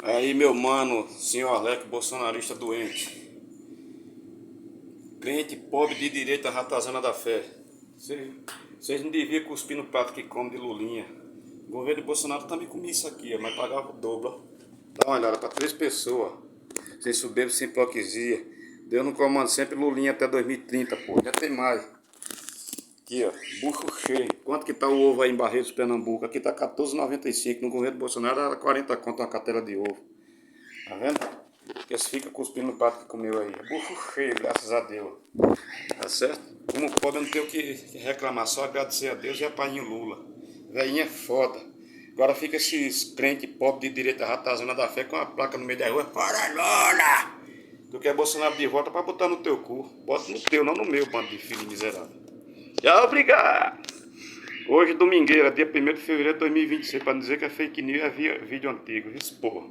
Aí, meu mano, senhor Aleco, bolsonarista doente. Crente pobre de direita, ratazana da fé. Vocês não deviam cuspir no prato que come de lulinha. O governo de Bolsonaro também comia isso aqui, mas pagava o dobro. Ó. Dá uma olhada, para 3 pessoas. Sem soberba, sem hipocrisia. Deus no comando sempre lulinha até 2030, pô. Já tem mais. Aqui, ó, bucho cheio. Quanto que tá o ovo aí em Barretos, Pernambuco? Aqui tá 14,95. No governo do Bolsonaro era 40 conto uma carteira de ovo. Tá vendo? Porque eles ficam cuspindo no prato que comeu aí. É bucho cheio, graças a Deus. Tá certo? Como pobre, eu não tenho o que reclamar, só agradecer a Deus e a painho Lula. Velhinha é foda. Agora fica esses crentes pobres de direita ratazana da fé com a placa no meio da rua. Fora Lula! Tu quer Bolsonaro de volta pra botar no teu cu. Bota no teu, não no meu, bando de filho miserável. Tchau, obrigado! Hoje, domingueira, dia 1º de fevereiro de 2026, pra não dizer que é fake news, é vídeo antigo. Isso, porra.